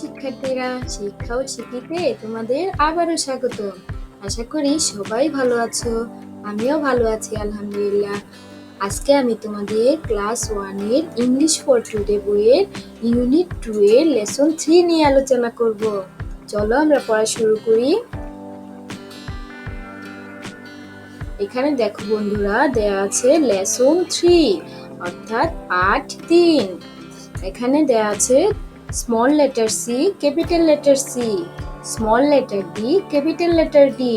শিক্ষার্থীরা, শিক্ষা ও শিখিতে তোমাদের আবারও স্বাগত। আশা করি সবাই ভালো আছো। আমিও ভালো আছি আলহামদুলিল্লাহ। আজকে আমি তোমাদের ক্লাস 1 এর ইংলিশ ফর টুডে বইয়ের ইউনিট 2 এর লেসন 3 নিয়ে আলোচনা করব। চলো আমরা পড়া শুরু করি। এখানে দেখো বন্ধুরা, দেয়া আছে লেসন 3 অর্থাৎ পাঠ 3। এখানে দেয়া আছে small letter c, capital letter C, small letter d, capital letter D.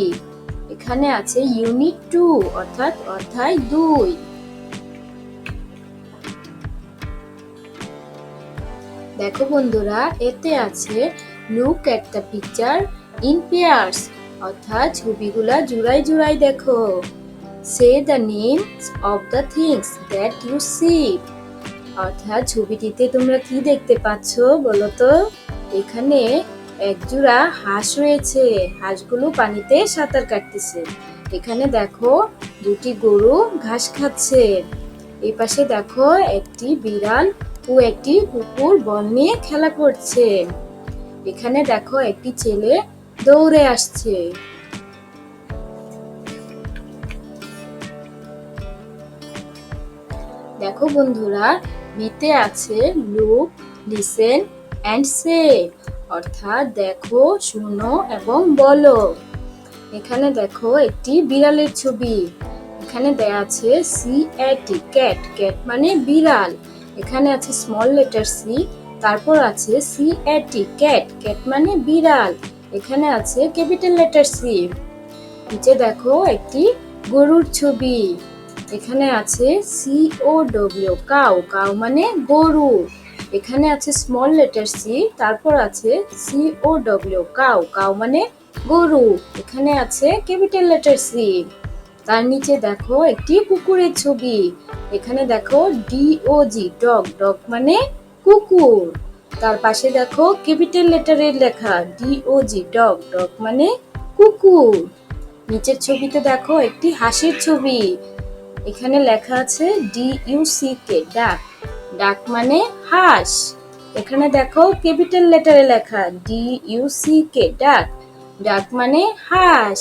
এখানে আছে ইউনিট 2 অর্থাৎ অধ্যায় 2। দেখো বন্ধুরা, এতে আছে look at the picture in pairs অর্থাৎ ছবিগুলা জোড়ায় জোড়ায় দেখো। Say the names of the things that you see অর্থাৎ ছবিটিতে তোমরা কি দেখতে পাচ্ছ বলো তো? এখানে একজোড়া হাঁস রয়েছে, হাঁসগুলো পানিতে সাঁতার কাটতেছে। এখানে দেখো দুটি গরু ঘাস খাচ্ছে। এই পাশে দেখো একটি বিড়াল ও একটি কুকুর বল নিয়ে খেলা করছে। এখানে দেখো একটি ছেলে দৌড়ে আসছে। দেখো বন্ধুরা, বিতে আছে লুক, লিসেন এন্ড সে অর্থাৎ দেখো, শুনো এবং বলো। এখানে দেখো একটি বিড়ালের ছবি। এখানে দেয়া আছে CAT, ক্যাট, ক্যাট মানে বিড়াল। এখানে আছে স্মল লেটার সি, তারপর আছে CAT, ক্যাট, ক্যাট মানে বিড়াল। এখানে আছে ক্যাপিটাল লেটার সি। নিচে দেখো একটি গরুর ছবি। এখানে আছে COW, কাউ, কাউ মানে গরু। এখানে আছে স্মল লেটার সি, তারপর আছে COW, কাউ, কাউ মানে গরু। এখানে আছে ক্যাপিটাল লেটার সি। তার নিচে দেখো একটি কুকুরের ছবি। এখানে দেখো DOG, ডগ, ডগ মানে কুকুর। তার পাশে দেখো ক্যাপিটাল লেটারের লেখা DOG, ডগ, ডগ মানে কুকুর। নিচের ছবিতে দেখো একটি হাঁসের ছবি। এখানে লেখা আছে DUCK, ডাক, ডাক মানে হাঁস। এখানে দেখো ক্যাপিটাল লেটারে লেখা DUCK, ডাক, ডাক মানে হাঁস।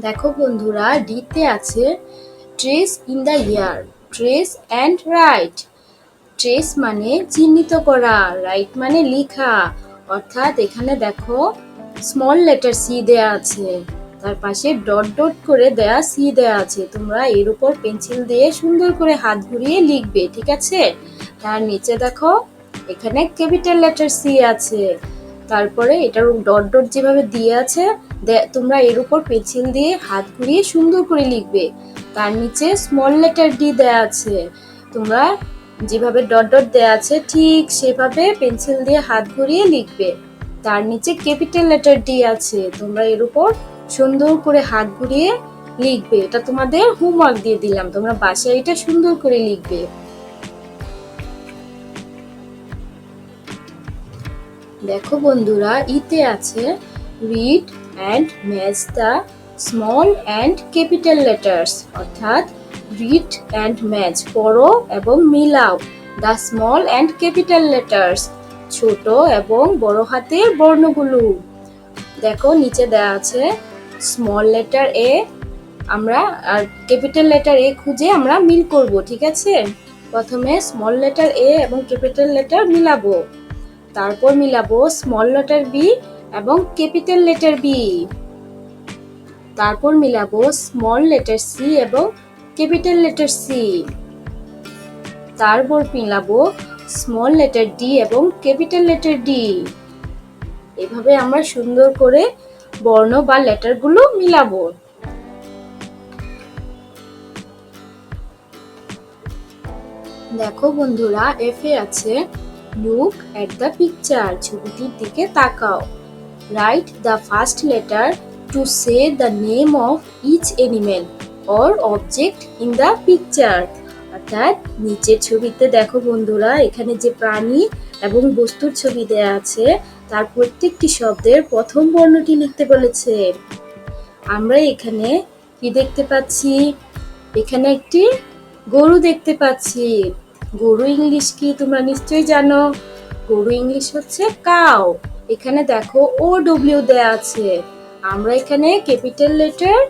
দেখো বন্ধুরা, ডিতে আছে trace in the year, trace and right. Trace মানে চিহ্নিত করা, রাইট মানে লেখা। অর্থাৎ এখানে দেখো স্মল লেটার সি দেয়া আছে, তার পাশে ডট ডট করে দেয়া সি দেয়া আছে। তোমরা এর উপর পেন্সিল দিয়ে সুন্দর করে হাত ঘুরিয়ে লিখবে, ঠিক আছে? তার নিচে দেখো এখানে ক্যাপিটাল লেটার সি আছে, তারপরে এটার ডট ডট যেভাবে দিয়ে আছে তোমরা এর উপর পেন্সিল দিয়ে হাত ঘুরিয়ে সুন্দর করে লিখবে। তার নিচে স্মল লেটার ডি দেয়া আছে, তোমরা যেভাবে ডট ডট দেয়া আছে ঠিক সেভাবে পেন্সিল দিয়ে হাত ঘুরিয়ে লিখবে। তার নিচে ক্যাপিটাল লেটার ডি আছে, তোমরা এর উপর সুন্দর করে হাত ঘুরিয়ে লিখবে। এটা তোমাদের হোমওয়ার্ক দিয়ে দিলাম, তোমরা বাসায় এটা সুন্দর করে লিখবে। দেখো বন্ধুরা, ইতে আছে read and match the small and capital letters অর্থাৎ রিড অ্যান্ড ম্যাচ, পড়ো এবং মিলাও the small and capital letters, ছোট এবং বড় হাতের বর্ণগুলো। দেখো নিচে দেওয়া আছে স্মল লেটার এ, আমরা আর ক্যাপিটাল লেটার এ খুঁজে আমরা মিল করব, ঠিক আছে? প্রথমে স্মল লেটার এ এবং ক্যাপিটাল লেটার মিলাবো, তারপর মিলাবো স্মল লেটার বি এবং ক্যাপিটাল লেটার বি, তারপর মিলাবো স্মল লেটার সি এবং ক্যাপিটাল লেটার সি, তারপর মিলাবো স্মল লেটার ডি এবং ক্যাপিটাল লেটার ডি। এভাবে আমরা সুন্দর করে বর্ণ বা লেটারগুলো মিলাবো। দেখো বন্ধুরা, এফে আছে লুক এট দ্য পিকচার, ছবিটির দিকে তাকাও। Write the first letter to say the name of each animal or object in the picture অর্থাৎ নিচের ছবিতে দেখো বন্ধুরা, এখানে যে প্রাণী এবং বস্তুর ছবি দেয়া আছে তার প্রত্যেকটি শব্দের প্রথম বর্ণটি লিখতে বলেছে। আমরা এখানে কি দেখতে পাচ্ছি? এখানে একটি গরু দেখতে পাচ্ছি। গরু ইংলিশ কি তোমরা নিশ্চয়ই জানো। গরু ইংলিশ হচ্ছে কাউ। এখানে দেখো OW দেয়া আছে। আমরা এখানে ক্যাপিটাল লেটার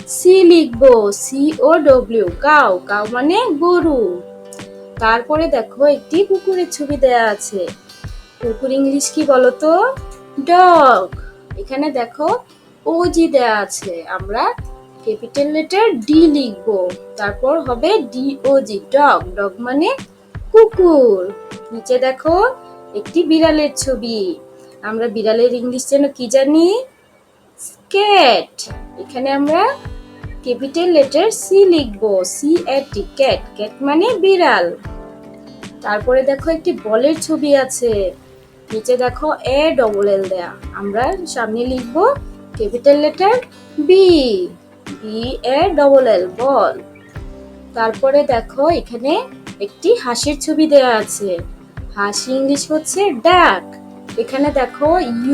সি লিখবো, COW, কাউ। কাউ মানে গরু। তারপরে দেখো একটি কুকুরের ছবি দেয়া আছে। কুকুর ইংলিশ কি বলতো? ডগ। এখানে দেখো OG দেয়া আছে। আমরা ক্যাপিটাল লেটার ডি লিখবো, তারপর হবে DOG, ডগ। ডগ মানে কুকুর। নিচে দেখো একটি বিড়ালের ছবি। আমরা বিড়ালের ইংলিশ যেন কি জানি? ক্যাট। এখানে আমরা ক্যাপিটাল লেটার সি লিখবো, CAT, ক্যাট। ক্যাট মানে বিড়াল। তারপরে দেখো একটি বলের ছবি আছে। নিচে দেখো ALL দেয়া। আমরা সামনে লিখবো ক্যাপিটাল লেটার বি, BALL, বল। তারপরে দেখো এখানে একটি হাঁসের ছবি দেয়া আছে। হাঁস ইংলিশ হচ্ছে ডাক। এখানে দেখো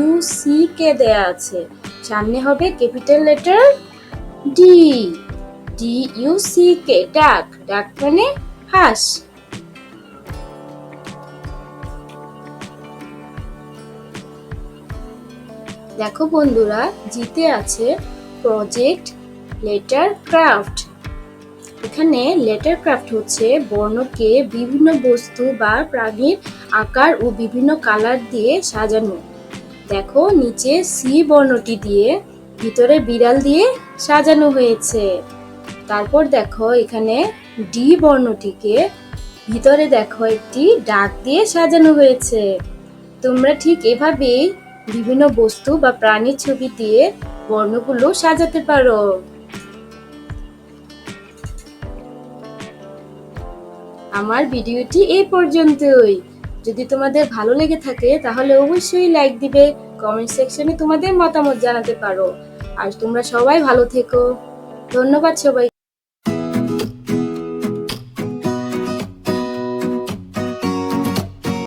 UCK দেয়া আছে। সামনে হবে ক্যাপিটাল লেটার ডি, DUCK, ডাক। ডাক মানে হাঁস। দেখো বন্ধুরা, জিতে আছে প্রজেক্ট লেটার ক্রাফট। এখানে লেটার ক্রাফট হচ্ছে বর্ণকে বিভিন্ন বস্তু বা প্রাণীর আকার ও বিভিন্ন কালার দিয়ে সাজানো। দেখো নিচে সি বর্ণটি দিয়ে ভিতরে বিড়াল দিয়ে সাজানো হয়েছে। তারপর দেখো এখানে ডি বর্ণটিকে ভিতরে দেখো একটি ডাক দিয়ে সাজানো হয়েছে। তোমরা ঠিক এভাবেই বিভিন্ন বস্তু বা প্রাণীর ছবি দিয়ে বর্ণগুলো সাজাতে পারো। আমার ভিডিওটি এই পর্যন্তই। যদি তোমাদের ভালো লেগে থাকে তাহলে অবশ্যই লাইক দিবে, কমেন্ট সেকশনে তোমাদের মতামত জানাতে পারো। আর তোমরা সবাই ভালো থেকো। ধন্যবাদ সবাই।